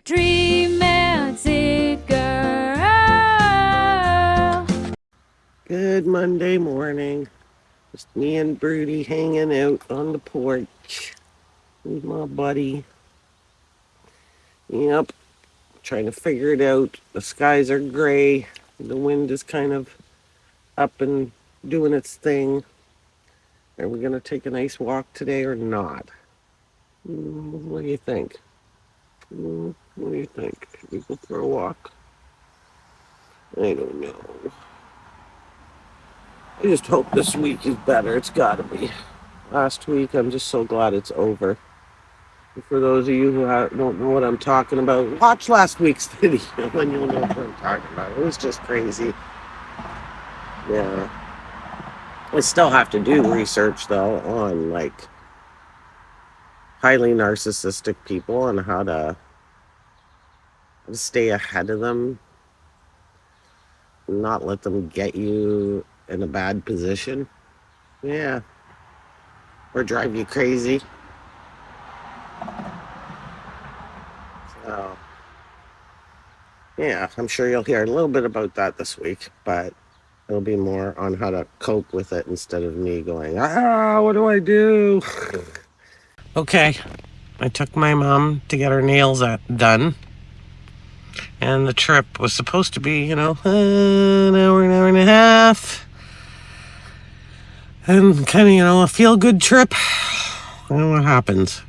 Dream Magic Girl. Good Monday morning. Just me and Broody hanging out on the porch with my buddy. Yep, trying to figure it out. The skies are gray. The wind is kind of up and doing its thing. Are we going to take a nice walk today or not? What do you think? What do you think? Should we go for a walk? I don't know. I just hope this week is better. It's got to be. Last week, I'm just so glad it's over. And for those of you who don't know what I'm talking about, watch last week's video and you'll know what I'm talking about. It was just crazy. Yeah. I still have to do research, though, on, highly narcissistic people and how to stay ahead of them, not let them get you in a bad position. Yeah. Or drive you crazy. So, yeah, I'm sure you'll hear a little bit about that this week, but it'll be more on how to cope with it instead of me going, what do I do? Okay, I took my mom to get her nails done. And the trip was supposed to be, an hour and a half. And kind of, a feel-good trip. I don't know what happens.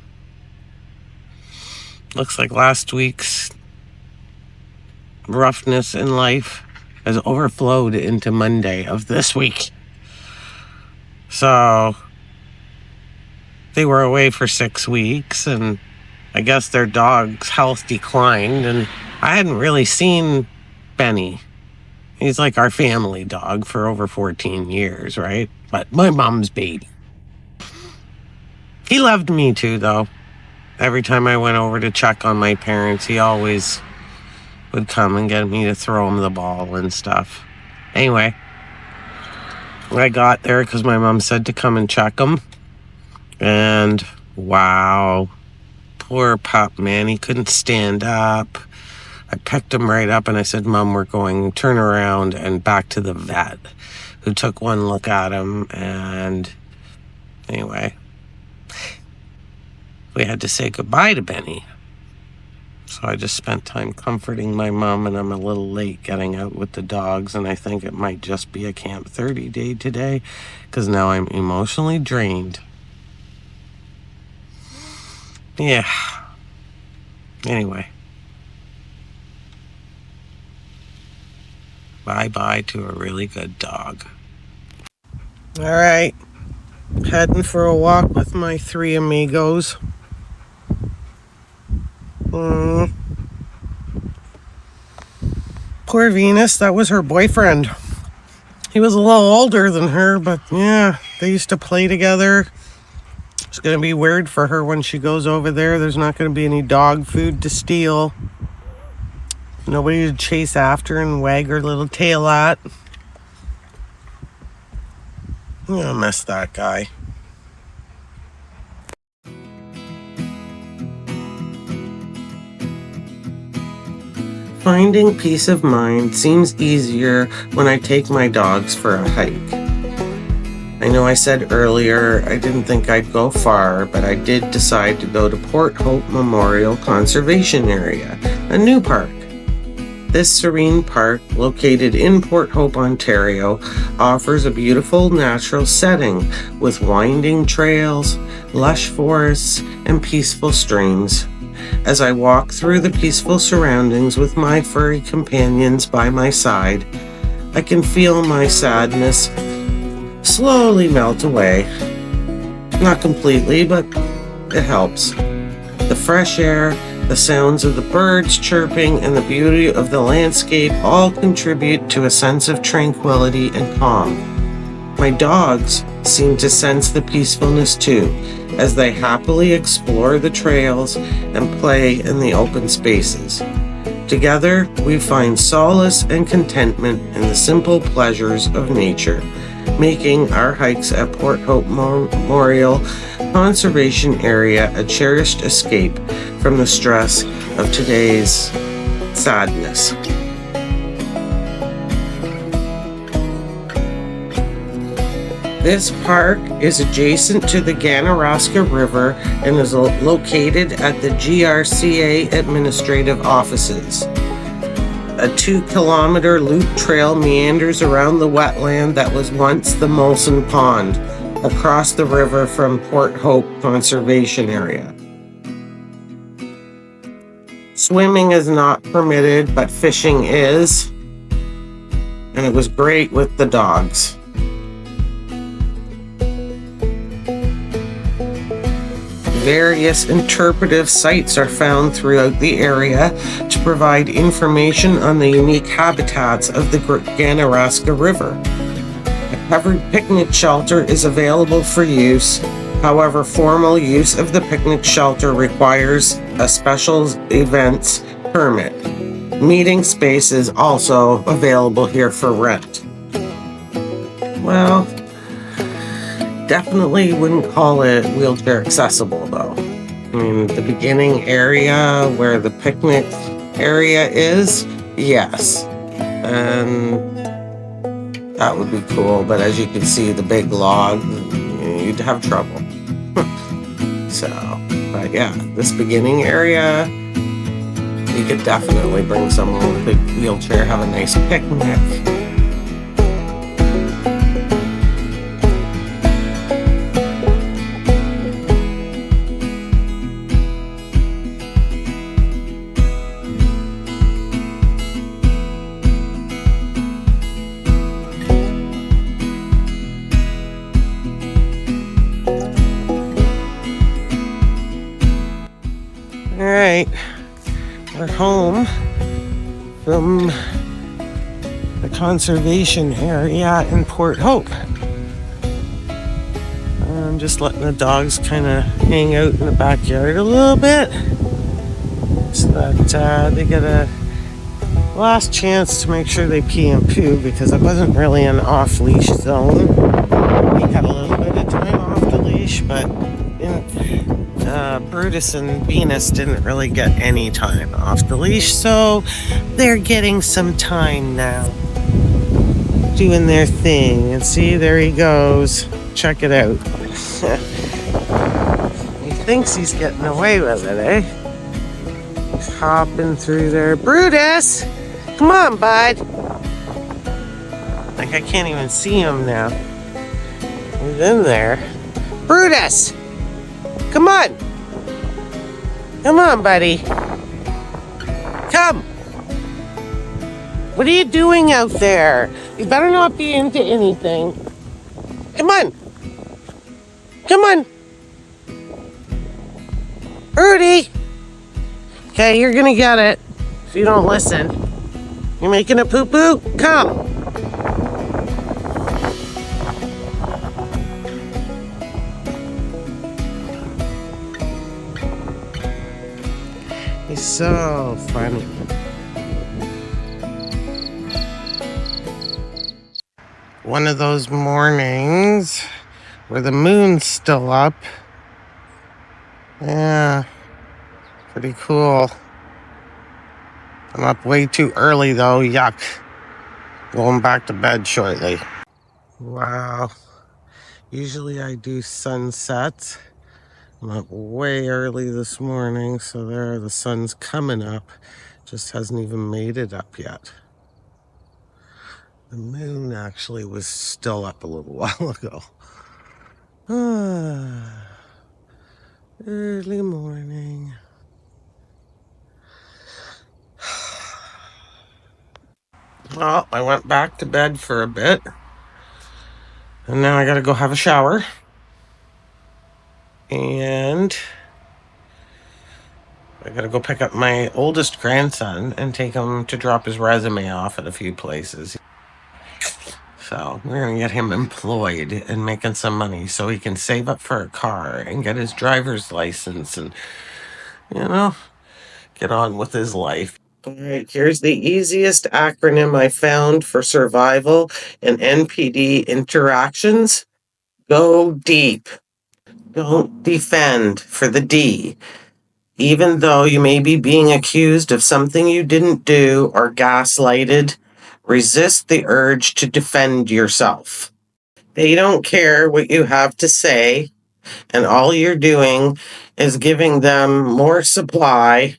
Looks like last week's roughness in life has overflowed into Monday of this week. So, they were away for 6 weeks, and I guess their dog's health declined, and I hadn't really seen Benny. He's like our family dog for over 14 years, right? But my mom's baby. He loved me too, though. Every time I went over to check on my parents, he always would come and get me to throw him the ball and stuff. Anyway, I got there because my mom said to come and check him. And wow, poor pup, man, he couldn't stand up. I picked him right up and I said, Mom, we're going, turn around and back to the vet, who took one look at him. And anyway, we had to say goodbye to Benny. So I just spent time comforting my mom, and I'm a little late getting out with the dogs, and I think it might just be a Camp 30 day today because now I'm emotionally drained. Yeah. Anyway. Bye-bye to a really good dog. All right. Heading for a walk with my 3 amigos. Poor Venus, that was her boyfriend. He was a little older than her, but yeah, they used to play together. It's going to be weird for her when she goes over there. There's not going to be any dog food to steal. Nobody to chase after and wag her little tail at. I'm going to miss that guy. Finding peace of mind seems easier when I take my dogs for a hike. I know I said earlier I didn't think I'd go far, but I did decide to go to Port Hope Memorial Conservation Area, a new park. This serene park, located in Port Hope, Ontario, offers a beautiful natural setting with winding trails, lush forests, and peaceful streams. As I walk through the peaceful surroundings with my furry companions by my side, I can feel my sadness slowly melt away. Not completely, but it helps. The fresh air, the sounds of the birds chirping, and the beauty of the landscape all contribute to a sense of tranquility and calm. My dogs seem to sense the peacefulness too, as they happily explore the trails and play in the open spaces. Together, we find solace and contentment in the simple pleasures of nature, making our hikes at Port Hope Memorial conservation area a cherished escape from the stress of today's sadness. This park is adjacent to the Ganaraska River and is located at the GRCA administrative offices. A 2-kilometer loop trail meanders around the wetland that was once the Molson Pond, across the river from Port Hope Conservation Area. Swimming is not permitted, but fishing is, and it was great with the dogs. Various interpretive sites are found throughout the area to provide information on the unique habitats of the Ganaraska River. A covered picnic shelter is available for use. However, formal use of the picnic shelter requires a special events permit. Meeting space is also available here for rent. Well, definitely wouldn't call it wheelchair accessible though. I mean, the beginning area where the picnic area is, yes. And that would be cool, but as you can see, the big log, you'd have trouble. So, but yeah, this beginning area, you could definitely bring someone with a wheelchair, have a nice picnic. Alright, we're home from the conservation area in Port Hope. I'm just letting the dogs kind of hang out in the backyard a little bit so that they get a last chance to make sure they pee and poo, because it wasn't really an off-leash zone. We had a little bit of time off the leash, but Brutus and Venus didn't really get any time off the leash, so they're getting some time now, doing their thing. And see, there he goes. Check it out. He thinks he's getting away with it, eh? He's hopping through there. Brutus! Come on, bud! Like, I can't even see him now. He's in there. Brutus! Come on! Come on, buddy. Come! What are you doing out there? You better not be into anything. Come on! Come on! Rudy! Okay, you're gonna get it if you don't listen. You're making a poo-poo? Come! He's so funny. One of those mornings where the moon's still up. Yeah, pretty cool. I'm up way too early though, yuck. Going back to bed shortly. Wow. Usually I do sunsets. I'm up way early this morning, so there the sun's coming up. Just hasn't even made it up yet. The moon actually was still up a little while ago. Early morning. Well, I went back to bed for a bit. And now I gotta go have a shower. And I gotta go pick up my oldest grandson and take him to drop his resume off at a few places. So we're gonna get him employed and making some money so he can save up for a car and get his driver's license and, get on with his life. All right, here's the easiest acronym I found for survival and NPD interactions. Go deep. Don't defend for the D. Even though you may be being accused of something you didn't do or gaslighted, resist the urge to defend yourself. They don't care what you have to say, and all you're doing is giving them more supply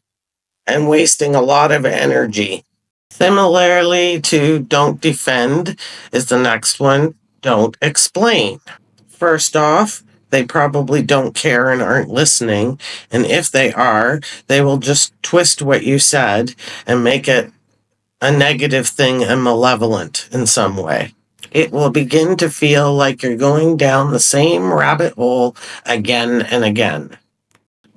and wasting a lot of energy. Similarly to don't defend is the next one, don't explain. First off, they probably don't care and aren't listening. And if they are, they will just twist what you said and make it a negative thing and malevolent in some way. It will begin to feel like you're going down the same rabbit hole again and again.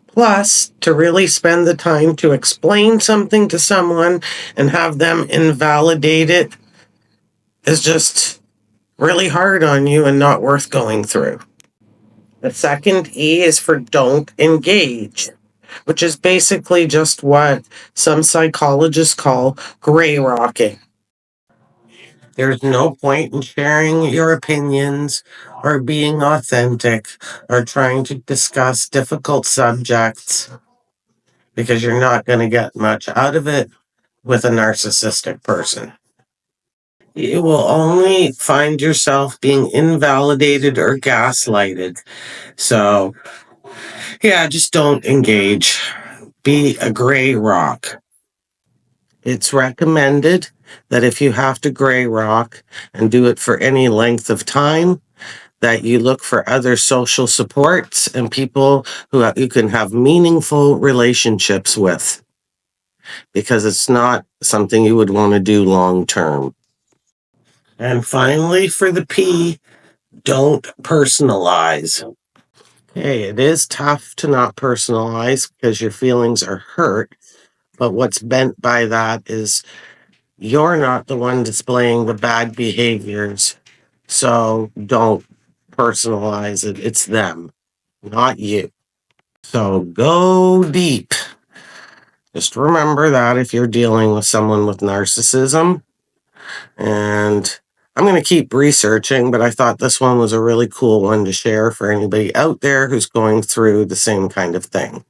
Plus, to really spend the time to explain something to someone and have them invalidate it is just really hard on you and not worth going through. The second E is for don't engage, which is basically just what some psychologists call gray rocking. There's no point in sharing your opinions or being authentic or trying to discuss difficult subjects because you're not going to get much out of it with a narcissistic person. You will only find yourself being invalidated or gaslighted. So, yeah, just don't engage. Be a gray rock. It's recommended that if you have to gray rock and do it for any length of time, that you look for other social supports and people who you can have meaningful relationships with, because it's not something you would want to do long term. And finally, for the P, don't personalize. Okay, it is tough to not personalize because your feelings are hurt, but what's meant by that is you're not the one displaying the bad behaviors, so don't personalize it. It's them, not you. So go deep. Just remember that if you're dealing with someone with narcissism. And I'm going to keep researching, but I thought this one was a really cool one to share for anybody out there who's going through the same kind of thing.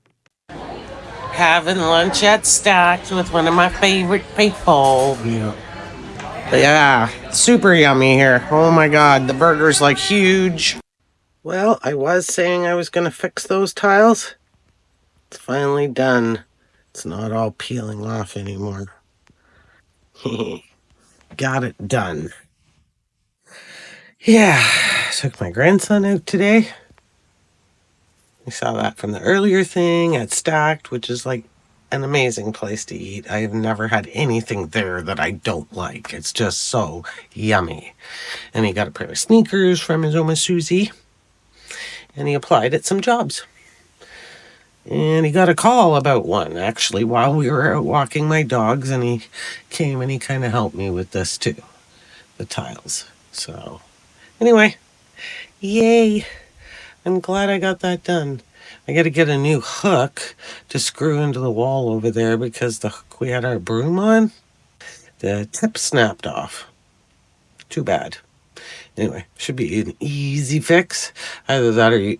Having lunch at Stacked with one of my favorite people. Yeah, super yummy here. Oh my god, the burger's like huge. Well, I was saying I was going to fix those tiles. It's finally done. It's not all peeling off anymore. Got it done. Yeah, took my grandson out today. We saw that from the earlier thing at Stacked, which is like an amazing place to eat. I have never had anything there that I don't like. It's just so yummy. And he got a pair of sneakers from his Oma Susie. And he applied at some jobs. And he got a call about one, actually, while we were out walking my dogs. And he came and he kind of helped me with this too, the tiles. So, anyway, yay. I'm glad I got that done. I got to get a new hook to screw into the wall over there because the hook we had our broom on, the tip snapped off. Too bad. Anyway, should be an easy fix. Either that or you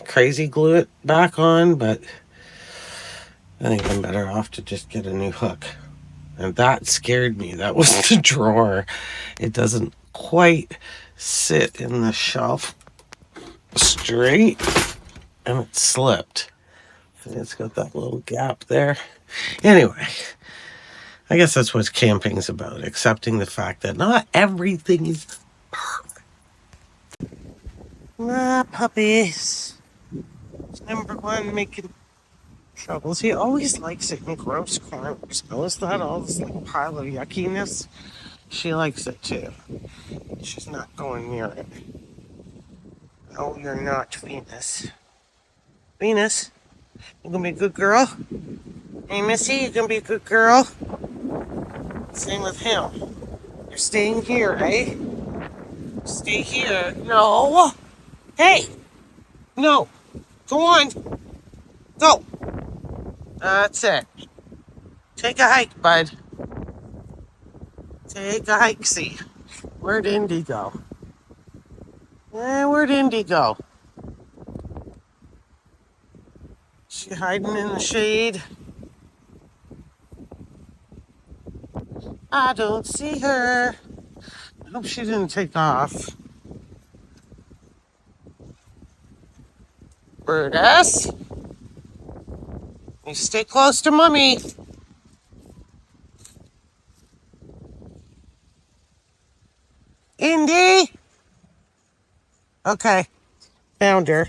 crazy glue it back on, but I think I'm better off to just get a new hook. And that scared me. That was the drawer. It doesn't quite sit in the shelf straight, and it slipped. It's got that little gap there. Anyway, I guess that's what camping's about, accepting the fact that not everything is perfect. Ah, puppies. It's number one making troubles. He always likes it in gross corners. Notice that? All this like pile of yuckiness. She likes it too. She's not going near it. No, you're not, Venus. Venus, you gonna be a good girl? Hey, Missy, you gonna be a good girl? Same with him. You're staying here, eh? Stay here. No. Hey! No. Go on. Go. That's it. Take a hike, bud. Take a hike, see. Where'd Indy go? Where'd Indy go? She hiding in the shade. I don't see her. I hope she didn't take off. Birdess, you stay close to Mummy. Indy. Okay, found her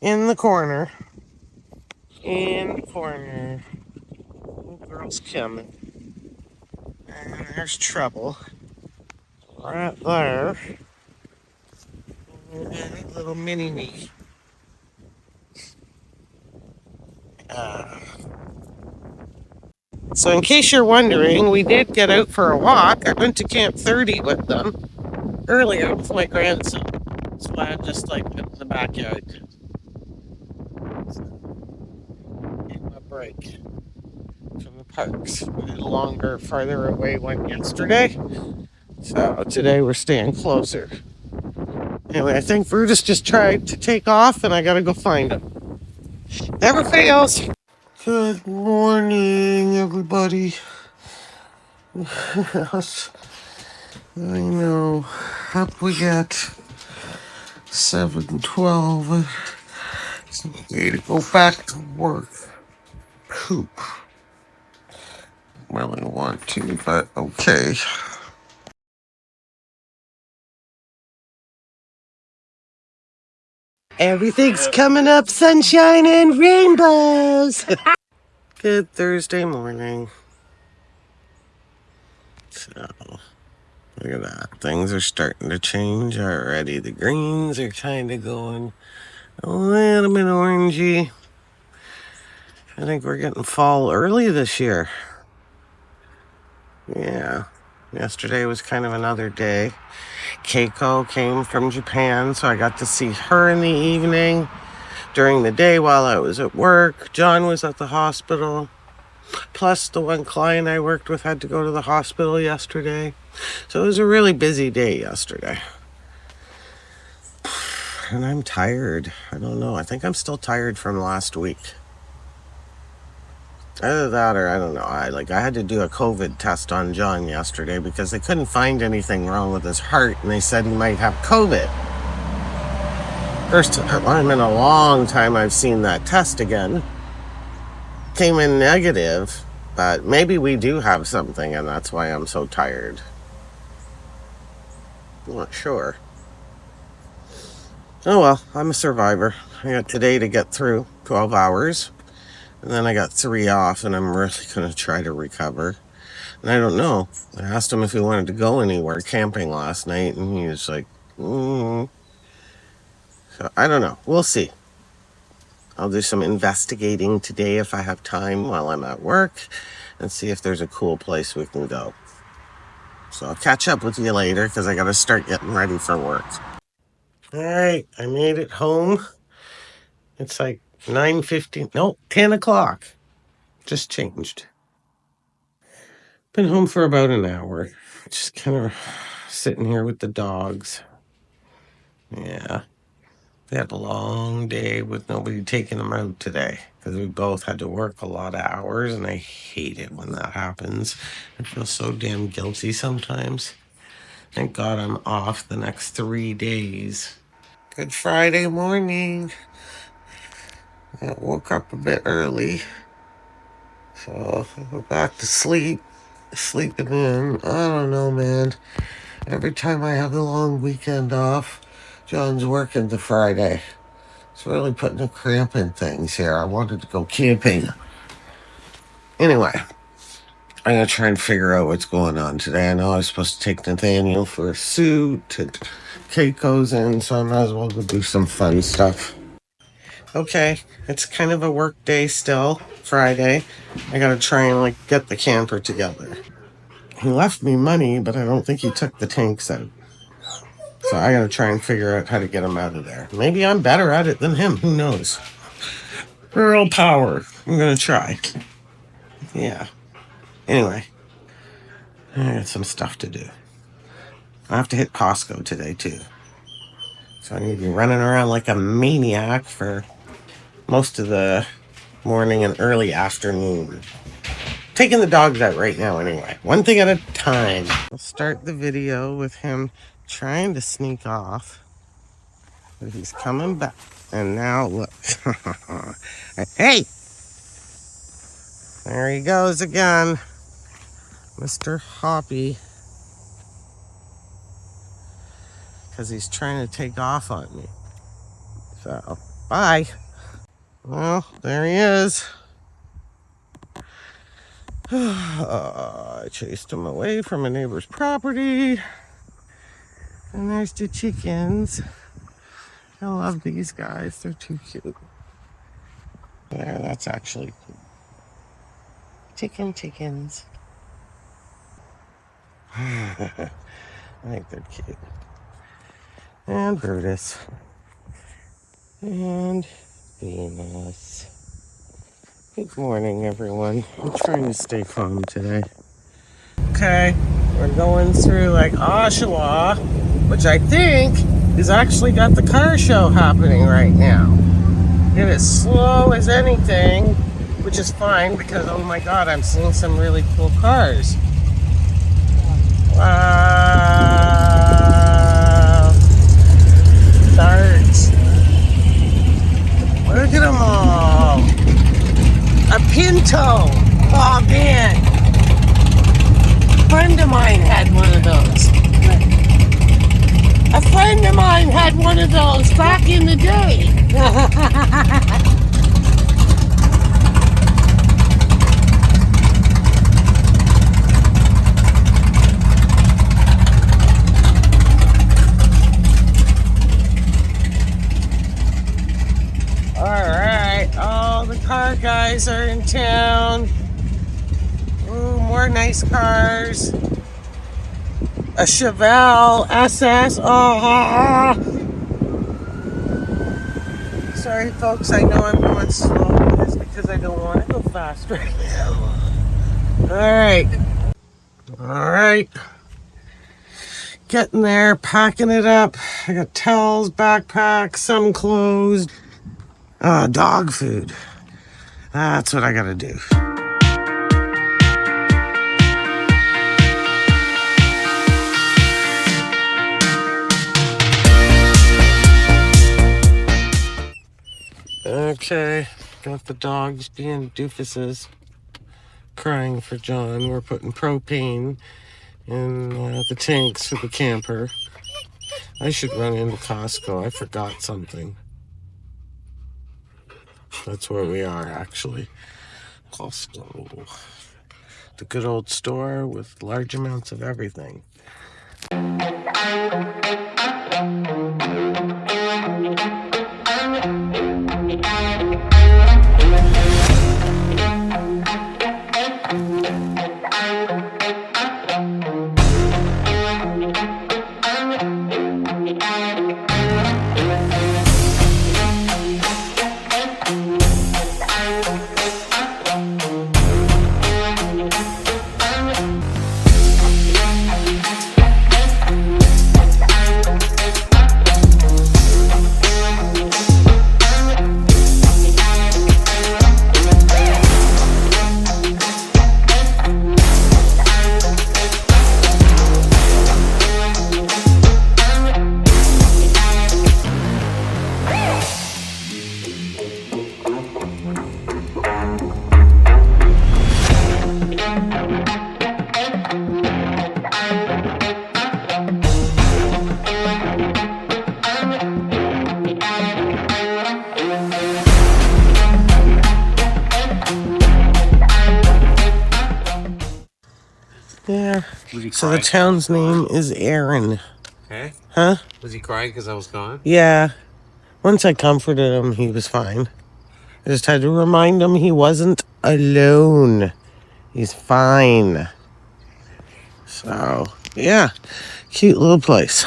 in the corner. In the corner. Little girl's coming. And there's trouble. Right there. And little mini me. Uh, so in case you're wondering, we did get out for a walk. I went to Camp 30 with them earlier with my grandson. That's why I'm just like in the backyard. So, getting a break from the parks. We did a longer, farther away one yesterday. So today we're staying closer. Anyway, I think Brutus just tried to take off and I gotta go find him. Never fails. Good morning, everybody. Yes, I know. Up we get 7:12. Need to go back to work. Poop. Really want to, but okay. Everything's coming up sunshine and rainbows. Good Thursday morning. So, look at that. Things are starting to change already. The greens are kind of going a little bit orangey. I think we're getting fall early this year. Yeah. Yesterday was kind of another day. Keiko came from Japan, so I got to see her in the evening. During the day while I was at work, John was at the hospital. Plus, the one client I worked with had to go to the hospital yesterday. So it was a really busy day yesterday. And I'm tired. I don't know. I think I'm still tired from last week. Either that or I don't know. I had to do a COVID test on John yesterday because they couldn't find anything wrong with his heart and they said he might have COVID. First time in a long time I've seen that test again. Came in negative, but maybe we do have something and that's why I'm so tired. I'm not sure. Oh well, I'm a survivor. I got today to get through 12 hours. And then I got 3 off, and I'm really going to try to recover. And I don't know. I asked him if he wanted to go anywhere camping last night, and he was like, So I don't know. We'll see. I'll do some investigating today if I have time while I'm at work and see if there's a cool place we can go. So I'll catch up with you later because I got to start getting ready for work. All right, I made it home. It's like 9:15. No, 10 o'clock. Just changed. Been home for about an hour. Just kind of sitting here with the dogs. Yeah. We had a long day with nobody taking them out today because we both had to work a lot of hours, and I hate it when that happens. I feel so damn guilty sometimes. Thank God I'm off the next 3 days. Good Friday morning. I woke up a bit early, so I go back to sleep. Sleeping in. I don't know, man. Every time I have the long weekend off, John's working the Friday. It's really putting a cramp in things here. I wanted to go camping. Anyway, I'm going to try and figure out what's going on today. I know I was supposed to take Nathaniel for a suit and Keiko's in, so I might as well go do some fun stuff. Okay, it's kind of a work day still, Friday. I got to try and get the camper together. He left me money, but I don't think he took the tanks out. So I gotta try and figure out how to get him out of there. Maybe I'm better at it than him. Who knows? Girl power. I'm gonna try. Yeah. Anyway, I got some stuff to do. I have to hit Costco today too. So I need to be running around like a maniac for most of the morning and early afternoon. Taking the dogs out right now anyway. One thing at a time. I'll start the video with him trying to sneak off. But he's coming back. And now look. Hey! There he goes again. Mr. Hoppy. Because he's trying to take off on me. So, bye. Well, there he is. I chased him away from a neighbor's property. And there's the chickens. I love these guys. They're too cute. There, that's actually cute. Chickens. I think they're cute. And Brutus. And Venus. Good morning, everyone. I'm trying to stay calm today. Okay, we're going through like Oshawa, which I think is actually got the car show happening right now. It is slow as anything, which is fine because, oh my god, I'm seeing some really cool cars. Wow. Darts. Look at them all. A Pinto. Oh man. A friend of mine had one of those. A friend of mine had one of those back in the day. Alright, all the car guys are in town. Ooh, more nice cars. A Chevelle SS. Oh. Sorry, folks. I know I'm going slow. It's because I don't want to go fast right now. All right. Getting there, packing it up. I got towels, backpack, some clothes. Dog food. That's what I gotta do. Okay, got the dogs being doofuses, crying for John. We're putting propane in the tanks for the camper. I should run into Costco. I forgot something. That's where we are, actually. Costco. The good old store with large amounts of everything. Yeah. So the town's name is Aaron. Okay. Huh? Was he crying because I was gone? Yeah. Once I comforted him, he was fine. I just had to remind him he wasn't alone. He's fine. So, yeah. Cute little place.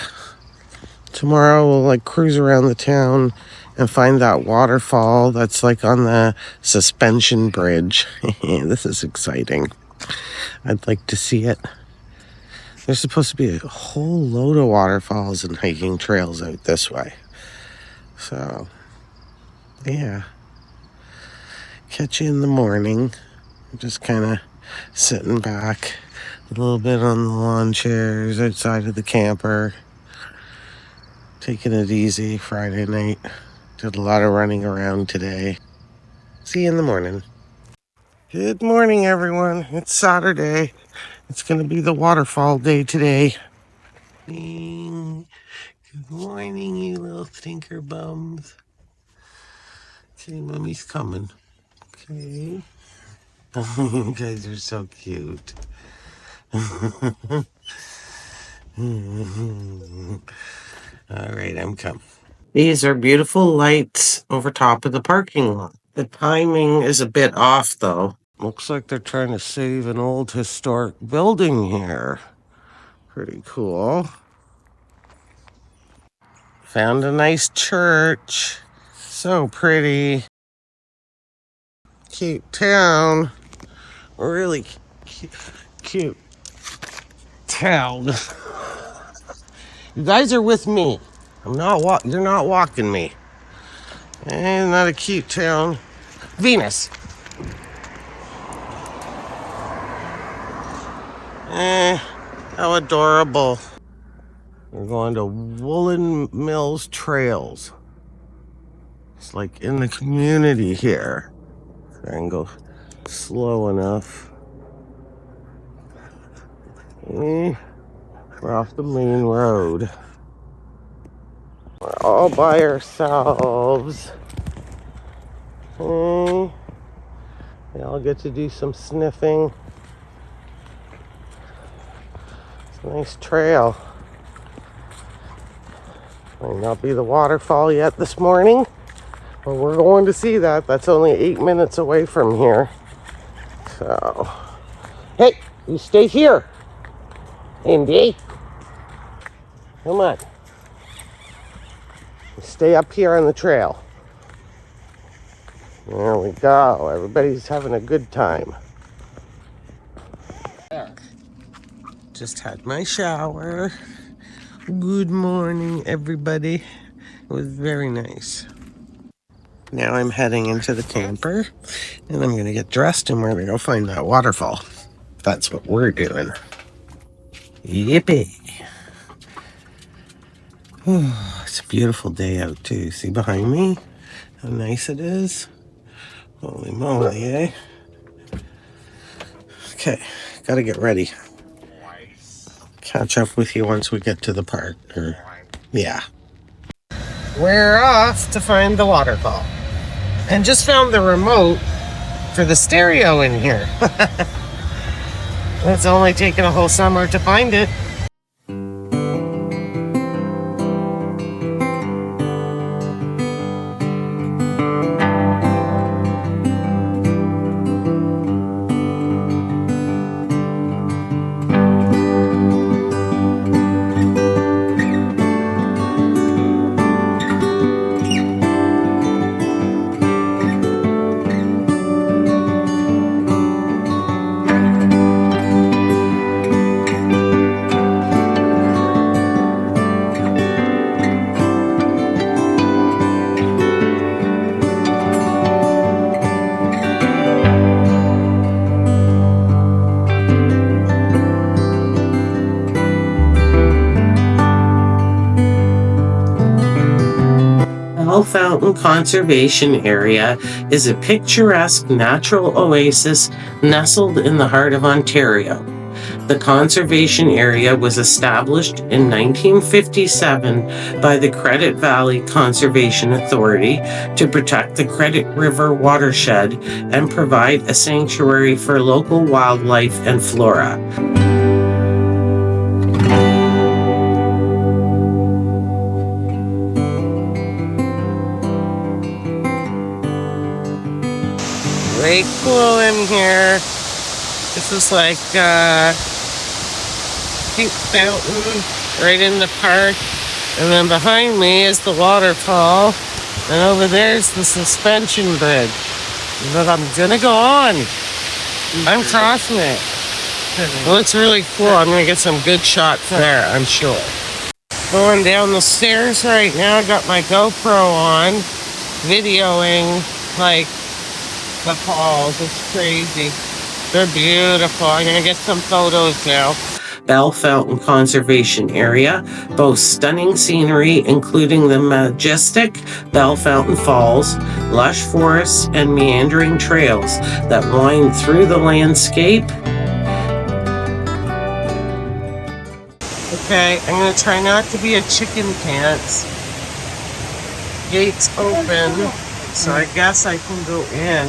Tomorrow we'll like cruise around the town and find that waterfall that's like on the suspension bridge. This is exciting. I'd like to see it. There's supposed to be a whole load of waterfalls and hiking trails out this way. So, yeah. Catch you in the morning. I'm just kind of sitting back a little bit on the lawn chairs outside of the camper. Taking it easy Friday night. Did a lot of running around today. See you in the morning. Good morning, everyone. It's Saturday. It's going to be the waterfall day today. Good morning, you little stinker bums. Okay, Mommy's coming. Okay. You guys are so cute. All right, I'm coming. These are beautiful lights over top of the parking lot. The timing is a bit off, though. Looks like they're trying to save an old historic building here. Pretty cool. Found a nice church. So pretty. Cute town. Really cute town. You guys are with me. You're not walking me. And not a cute town. Venus. How adorable. We're going to Woolen Mills Trails. It's like in the community here. Try and go slow enough. We're off the main road. We're all by ourselves. We all get to do some sniffing. It's a nice trail. Might not be the waterfall yet this morning, but we're going to see that. That's only 8 minutes away from here. So, hey, you stay here, Indy. Come on. You stay up here on the trail. There we go. Everybody's having a good time. Just had my shower. Good morning, everybody. It was very nice. Now I'm heading into the camper, and I'm going to get dressed, and we're going to go find that waterfall. That's what we're doing. Yippee. Oh, it's a beautiful day out, too. See behind me how nice it is? Holy moly, eh? Okay, gotta get ready. Catch up with you once we get to the park. Yeah. We're off to find the waterfall. And just found the remote for the stereo in here. It's only taken a whole summer to find it. Fountain Conservation Area is a picturesque natural oasis nestled in the heart of Ontario. The conservation area was established in 1957 by the Credit Valley Conservation Authority to protect the Credit River watershed and provide a sanctuary for local wildlife and flora. Way cool in here. This is like pink fountain right in the park. And then behind me is the waterfall. And over there's the suspension bridge that I'm gonna go on. I'm crossing it. It looks really cool. I'm gonna get some good shots there, I'm sure. Going down the stairs right now. I got my GoPro on, videoing like The falls, it's crazy. They're beautiful. I'm gonna get some photos now. Bell Fountain Conservation Area boasts stunning scenery, including the majestic Bell Fountain Falls, lush forests, and meandering trails that wind through the landscape. Okay, I'm gonna try not to be a chicken pants. Gates open, so I guess I can go in.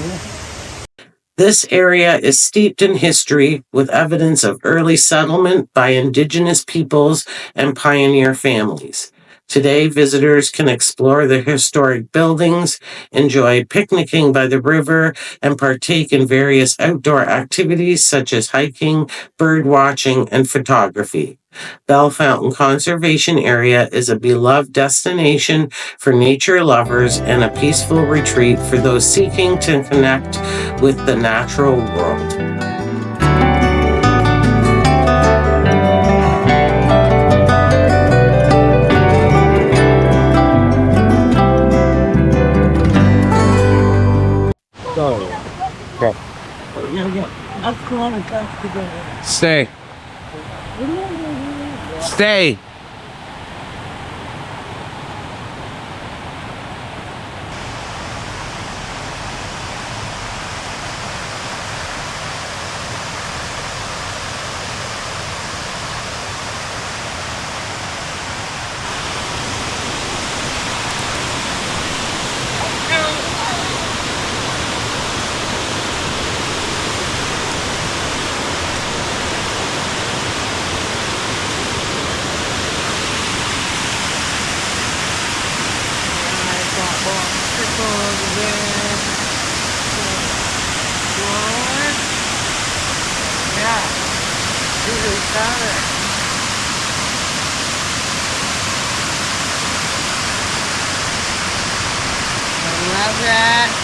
This area is steeped in history with evidence of early settlement by indigenous peoples and pioneer families. Today, visitors can explore the historic buildings, enjoy picnicking by the river, and partake in various outdoor activities such as hiking, bird watching, and photography. Bell Fountain Conservation Area is a beloved destination for nature lovers and a peaceful retreat for those seeking to connect with the natural world. Stay. Stay. Love that.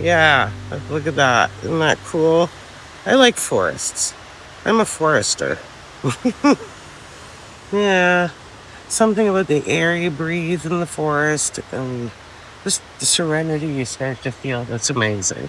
Yeah, look at that. Isn't that cool? I like forests. I'm a forester. Yeah, something about the air you breathe in the forest and just the serenity you start to feel. That's amazing.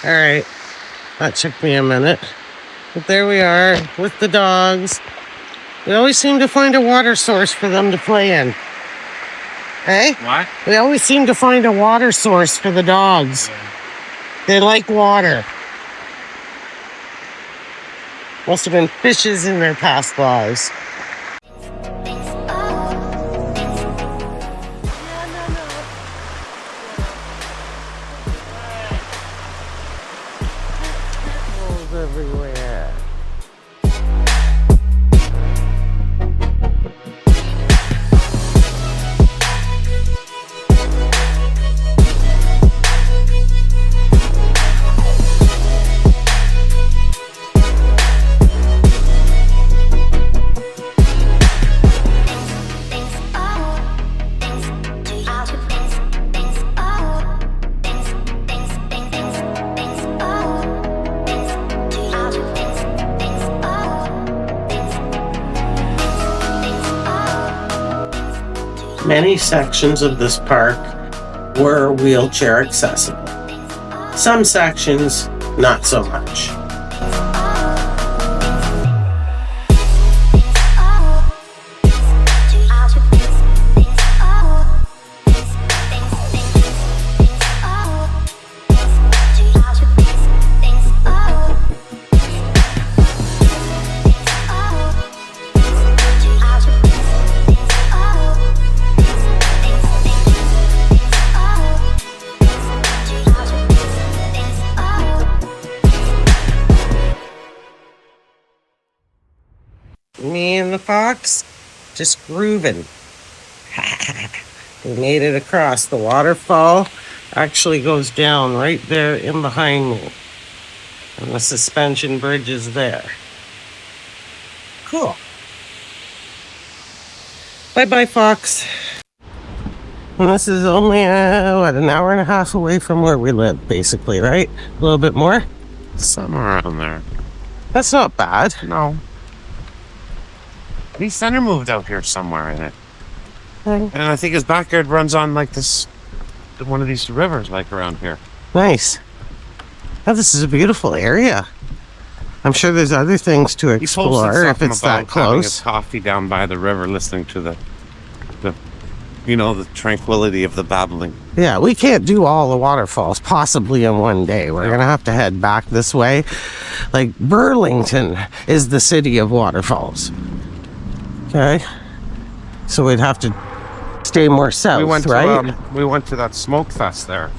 All right, that took me a minute, but there we are with the dogs. We always seem to find a water source for them to play in. Hey? What? We always seem to find a water source for the dogs. Yeah. They like water. Must have been fishes in their past lives. Everywhere. many sections of this park were wheelchair accessible. Some sections, not so much. Me and the fox just grooving. We made it across. The waterfall actually goes down right there in behind me. And the suspension bridge is there. Cool. Bye-bye, fox. And this is only, an hour and a half away from where we live, basically, right? A little bit more? Somewhere around there. That's not bad. No. The center moved out here somewhere in it. And I think his backyard runs on like this, one of these rivers like around here. Nice. Oh, this is a beautiful area. I'm sure there's other things to explore if it's that close. Having a coffee down by the river, listening to the tranquility of the babbling. Yeah, we can't do all the waterfalls possibly in one day. We're gonna have to head back this way. Like Burlington is the city of waterfalls. Okay, so we'd have to stay more south, right? We went to that smoke fest there,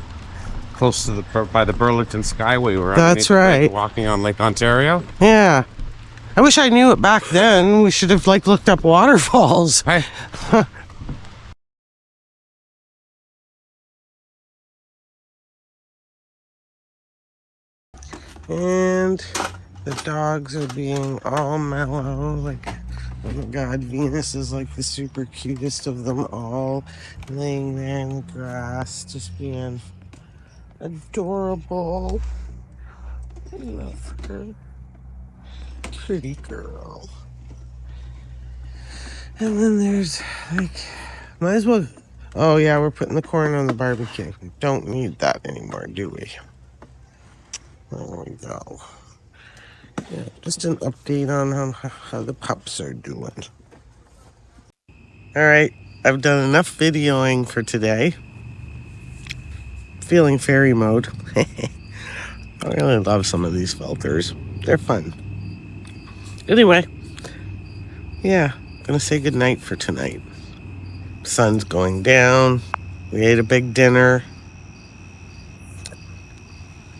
close to by the Burlington Skyway. That's right. Walking on Lake Ontario. Yeah, I wish I knew it back then. We should have looked up waterfalls. Hey. And the dogs are being all mellow, like, oh my god, Venus is like the super cutest of them all, laying there in the grass, just being adorable. I love her. Pretty girl. And then there's, might as well, oh yeah, we're putting the corn on the barbecue. We don't need that anymore, do we? There we go. Yeah, just an update on how the pups are doing. Alright, I've done enough videoing for today. Feeling fairy mode. I really love some of these filters. They're fun. Anyway, yeah, gonna say goodnight for tonight. Sun's going down. We ate a big dinner.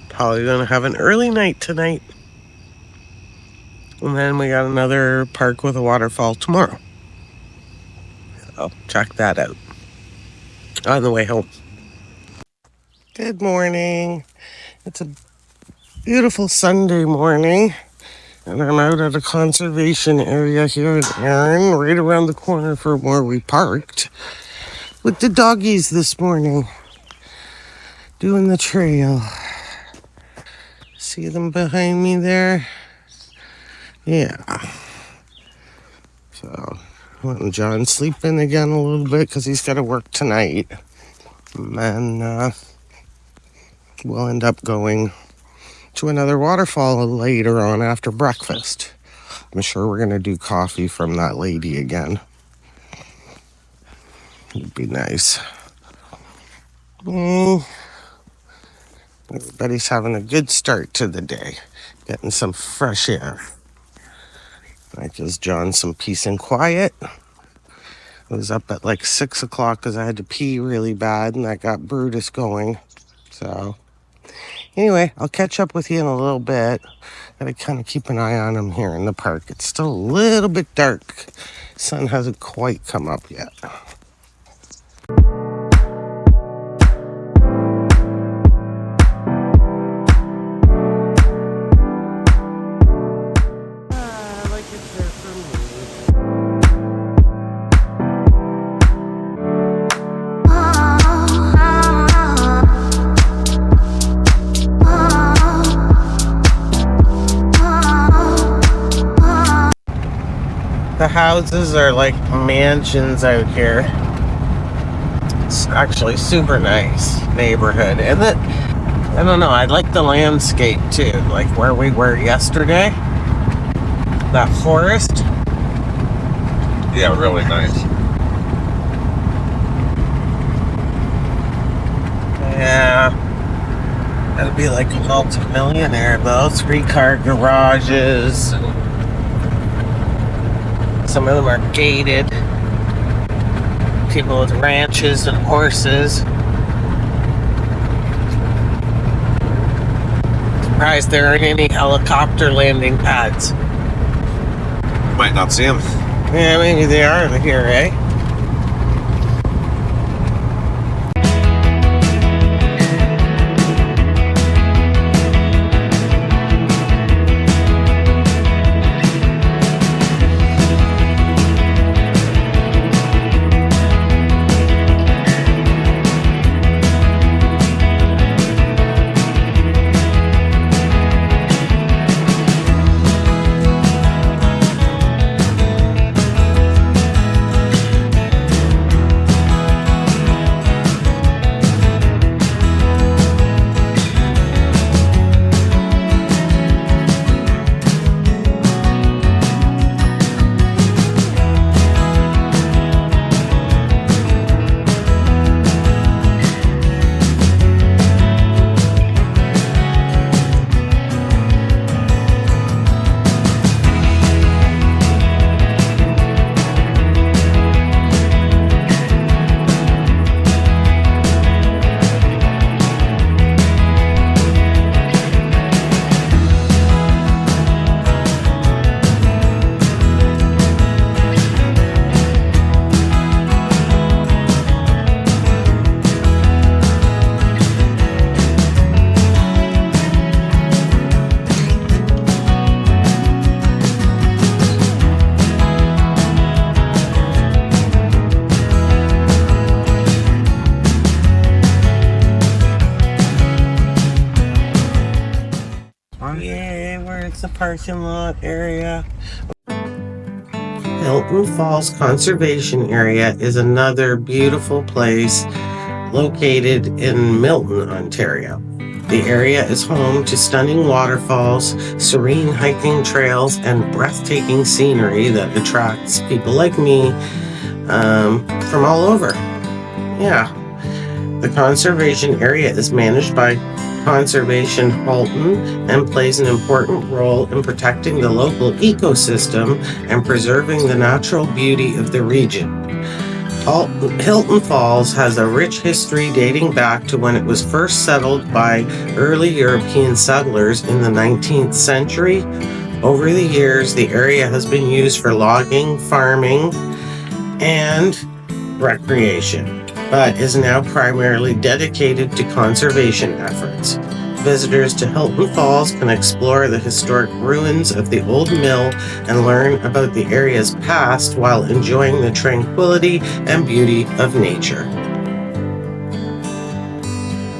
Probably gonna have an early night tonight. And then we got another park with a waterfall tomorrow. So check that out on the way home. Good morning. It's a beautiful Sunday morning. And I'm out at a conservation area here in Erin, right around the corner from where we parked, with the doggies this morning, doing the trail. See them behind me there? Yeah. So, letting John sleep in again a little bit because he's got to work tonight. And then we'll end up going to another waterfall later on after breakfast. I'm sure we're going to do coffee from that lady again. It'd be nice. Everybody's having a good start to the day. Getting some fresh air. I gives John some peace and quiet. I was up at 6 o'clock because I had to pee really bad and that got Brutus going. So, anyway, I'll catch up with you in a little bit. Gotta kind of keep an eye on him here in the park. It's still a little bit dark. Sun hasn't quite come up yet. The houses are like mansions out here. It's actually super nice neighborhood. And that, I don't know, I like the landscape too. Like where we were yesterday. That forest. Yeah, really nice. Yeah. That'd be like a multi-millionaire though. 3-car garages. Some of them are gated. People with ranches and horses. Surprised there aren't any helicopter landing pads. Might not see them. Yeah, maybe they are over here, eh? Yay, where's the parking lot area? Hilton Falls Conservation Area is another beautiful place located in Milton, Ontario. The area is home to stunning waterfalls, serene hiking trails, and breathtaking scenery that attracts people like me from all over. Yeah. The conservation area is managed by Conservation Halton and plays an important role in protecting the local ecosystem and preserving the natural beauty of the region. Hilton Falls has a rich history dating back to when it was first settled by early European settlers in the 19th century. Over the years, the area has been used for logging, farming, and recreation, but is now primarily dedicated to conservation efforts. Visitors to Hilton Falls can explore the historic ruins of the old mill and learn about the area's past while enjoying the tranquility and beauty of nature.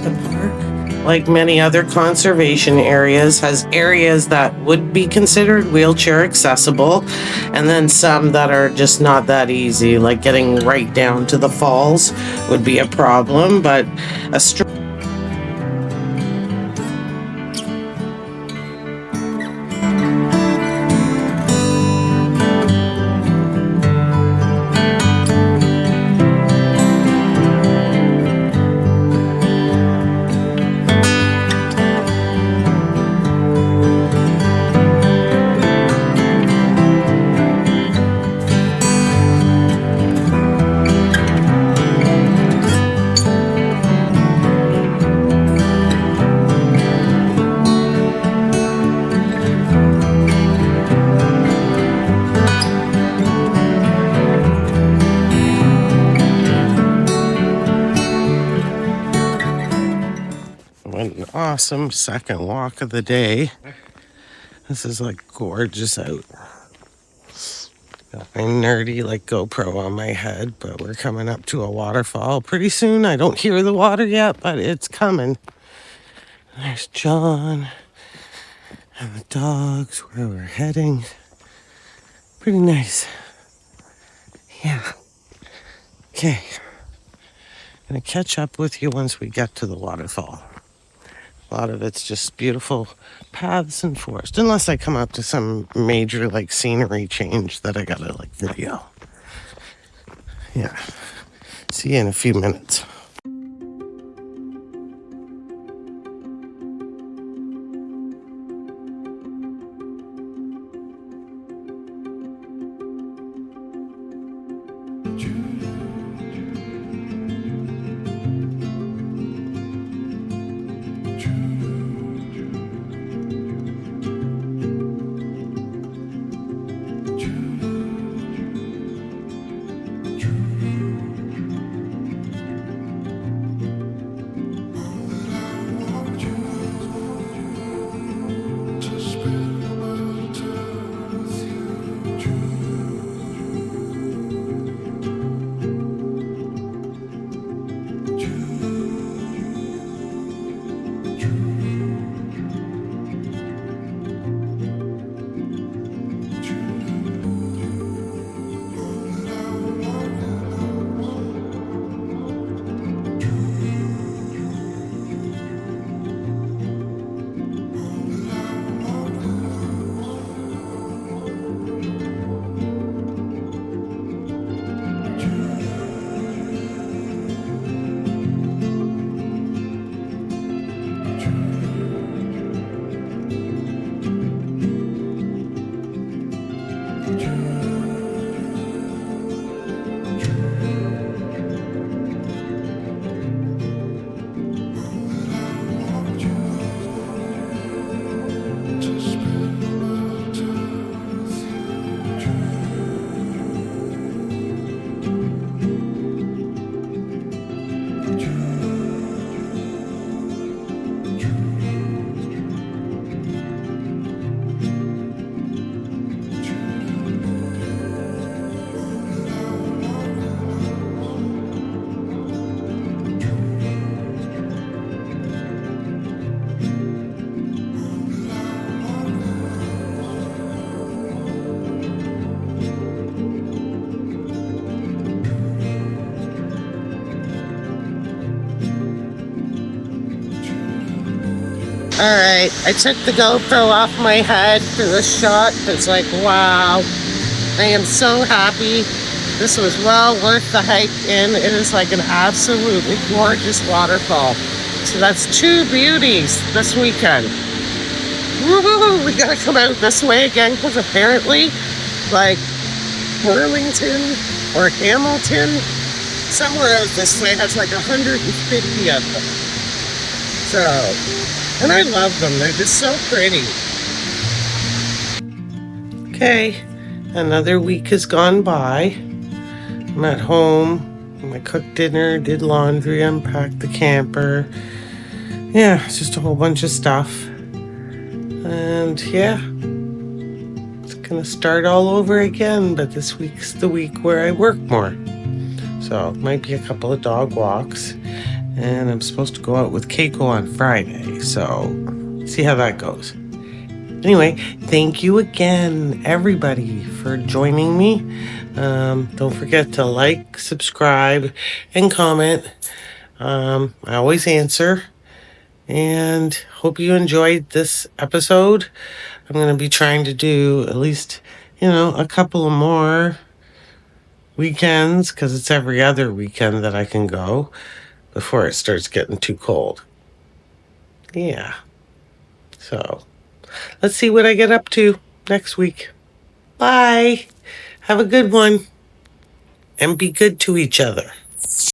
The park, like many other conservation areas, has areas that would be considered wheelchair accessible, and then some that are just not that easy, like getting right down to the falls would be a problem, but a an awesome second walk of the day. This is like gorgeous out. Got my nerdy like GoPro on my head, but we're coming up to a waterfall pretty soon. I don't hear the water yet, but it's coming. There's John and the dogs, where we're heading. Pretty nice. Yeah. Okay. going to catch up with you once we get to the waterfall. A lot of it's just beautiful paths and forest, unless I come up to some major like scenery change that I gotta like video. Yeah. See you in a few minutes. All right, I took the GoPro off my head for this shot. It's like, wow, I am so happy. This was well worth the hike in. It is like an absolutely gorgeous waterfall. So that's two beauties this weekend. Woo-hoo, we gotta come out this way again because apparently, like Burlington or Hamilton, somewhere out this way has like 150 of them. So, and I love them. They're just so pretty. Okay, another week has gone by. I'm at home. I cooked dinner, did laundry, unpacked the camper. Yeah, it's just a whole bunch of stuff. And yeah, it's gonna start all over again, but this week's the week where I work more. So it might be a couple of dog walks. And I'm supposed to go out with Keiko on Friday, so see how that goes. Anyway, thank you again, everybody, for joining me. Don't forget to like, subscribe, and comment. I always answer. And hope you enjoyed this episode. I'm going to be trying to do at least, a couple of more weekends, because it's every other weekend that I can go before it starts getting too cold. Yeah. So, let's see what I get up to next week. Bye. Have a good one. And be good to each other.